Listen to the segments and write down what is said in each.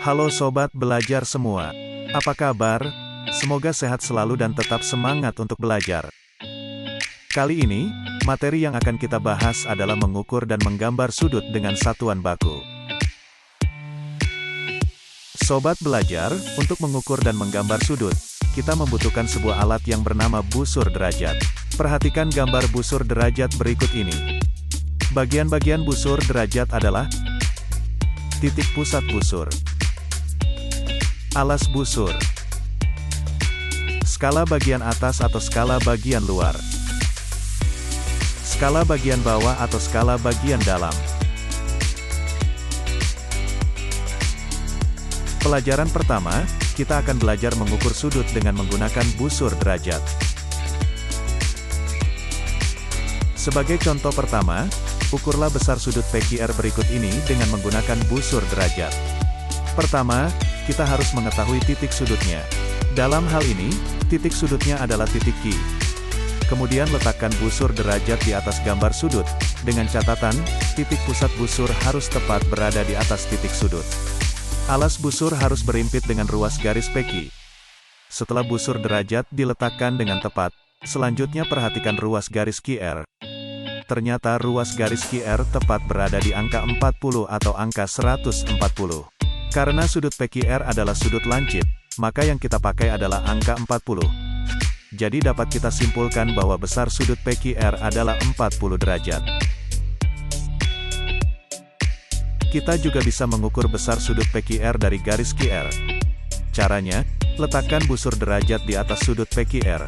Halo sobat belajar semua. Apa kabar? Semoga sehat selalu dan tetap semangat untuk belajar. Kali ini, materi yang akan kita bahas adalah mengukur dan menggambar sudut dengan satuan baku. Sobat belajar, untuk mengukur dan menggambar sudut, kita membutuhkan sebuah alat yang bernama busur derajat. Perhatikan gambar busur derajat berikut ini. Bagian-bagian busur derajat adalah titik pusat busur, alas busur, skala bagian atas atau skala bagian luar, skala bagian bawah atau skala bagian dalam. Pelajaran pertama, kita akan belajar mengukur sudut dengan menggunakan busur derajat. Sebagai contoh pertama, ukurlah besar sudut PQR berikut ini dengan menggunakan busur derajat. Pertama, kita harus mengetahui titik sudutnya. Dalam hal ini, titik sudutnya adalah titik Q. Kemudian letakkan busur derajat di atas gambar sudut, dengan catatan, titik pusat busur harus tepat berada di atas titik sudut. Alas busur harus berimpit dengan ruas garis PQ. Setelah busur derajat diletakkan dengan tepat, selanjutnya perhatikan ruas garis QR. Ternyata ruas garis QR tepat berada di angka 40 atau angka 140. Karena sudut PQR adalah sudut lancip, maka yang kita pakai adalah angka 40. Jadi dapat kita simpulkan bahwa besar sudut PQR adalah 40 derajat. Kita juga bisa mengukur besar sudut PQR dari garis QR. Caranya, letakkan busur derajat di atas sudut PQR.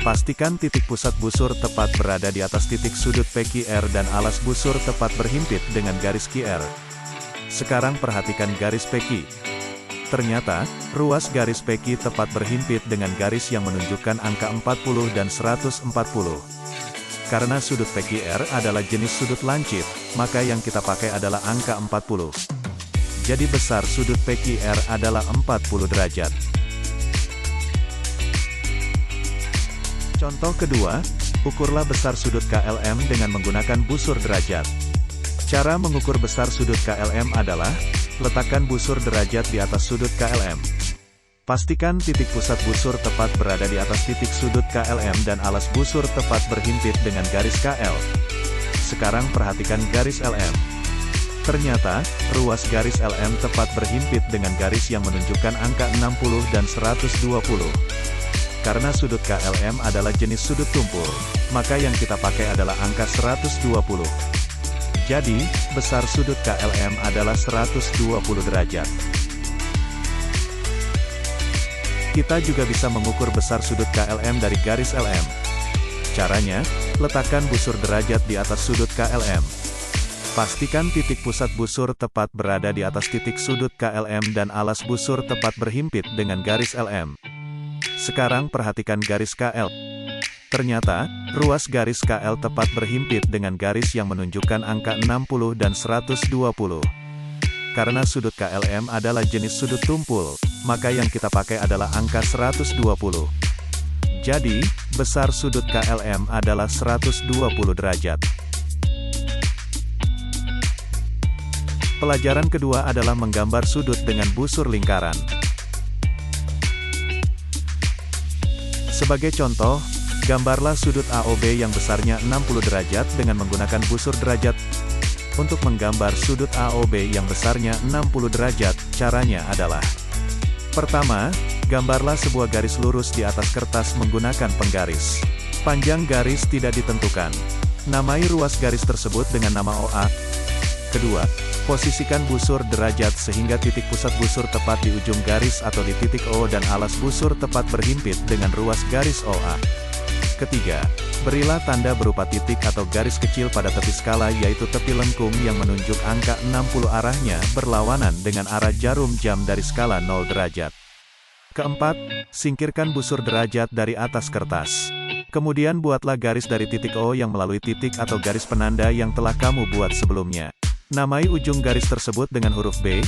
Pastikan titik pusat busur tepat berada di atas titik sudut PQR dan alas busur tepat berhimpit dengan garis QR. Sekarang perhatikan garis PQ. Ternyata, ruas garis PQ tepat berhimpit dengan garis yang menunjukkan angka 40 dan 140. Karena sudut PQR adalah jenis sudut lancip, maka yang kita pakai adalah angka 40. Jadi besar sudut PQR adalah 40 derajat. Contoh kedua, ukurlah besar sudut KLM dengan menggunakan busur derajat. Cara mengukur besar sudut KLM adalah, letakkan busur derajat di atas sudut KLM. Pastikan titik pusat busur tepat berada di atas titik sudut KLM dan alas busur tepat berhimpit dengan garis KL. Sekarang perhatikan garis LM. Ternyata, ruas garis LM tepat berhimpit dengan garis yang menunjukkan angka 60 dan 120. Karena sudut KLM adalah jenis sudut tumpul, maka yang kita pakai adalah angka 120. Jadi, besar sudut KLM adalah 120 derajat. Kita juga bisa mengukur besar sudut KLM dari garis LM. Caranya, letakkan busur derajat di atas sudut KLM. Pastikan titik pusat busur tepat berada di atas titik sudut KLM dan alas busur tepat berhimpit dengan garis LM. Sekarang perhatikan garis KL. Ternyata, ruas garis KL tepat berhimpit dengan garis yang menunjukkan angka 60 dan 120. Karena sudut KLM adalah jenis sudut tumpul, maka yang kita pakai adalah angka 120. Jadi, besar sudut KLM adalah 120 derajat. Pelajaran kedua adalah menggambar sudut dengan busur lingkaran. Sebagai contoh, gambarlah sudut AOB yang besarnya 60 derajat dengan menggunakan busur derajat. Untuk menggambar sudut AOB yang besarnya 60 derajat, caranya adalah: pertama, gambarlah sebuah garis lurus di atas kertas menggunakan penggaris. Panjang garis tidak ditentukan. Namai ruas garis tersebut dengan nama OA. Kedua, posisikan busur derajat sehingga titik pusat busur tepat di ujung garis atau di titik O dan alas busur tepat berhimpit dengan ruas garis OA. Ketiga, berilah tanda berupa titik atau garis kecil pada tepi skala yaitu tepi lengkung yang menunjuk angka 60 arahnya berlawanan dengan arah jarum jam dari skala 0 derajat. Keempat, singkirkan busur derajat dari atas kertas. Kemudian buatlah garis dari titik O yang melalui titik atau garis penanda yang telah kamu buat sebelumnya. Namai ujung garis tersebut dengan huruf B.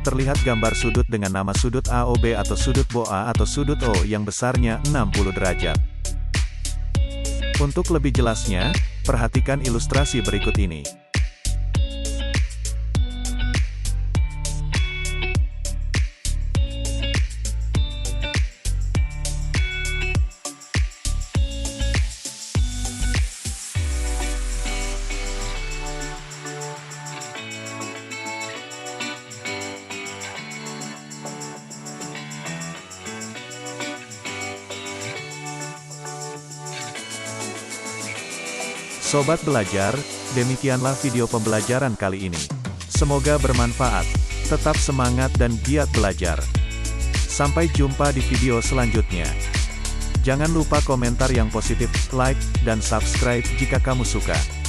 terlihat gambar sudut dengan nama sudut AOB atau sudut BOA atau sudut O yang besarnya 60 derajat. Untuk lebih jelasnya, perhatikan ilustrasi berikut ini. Sobat belajar, demikianlah video pembelajaran kali ini. Semoga bermanfaat. Tetap semangat dan giat belajar. Sampai jumpa di video selanjutnya. Jangan lupa komentar yang positif, like, dan subscribe jika kamu suka.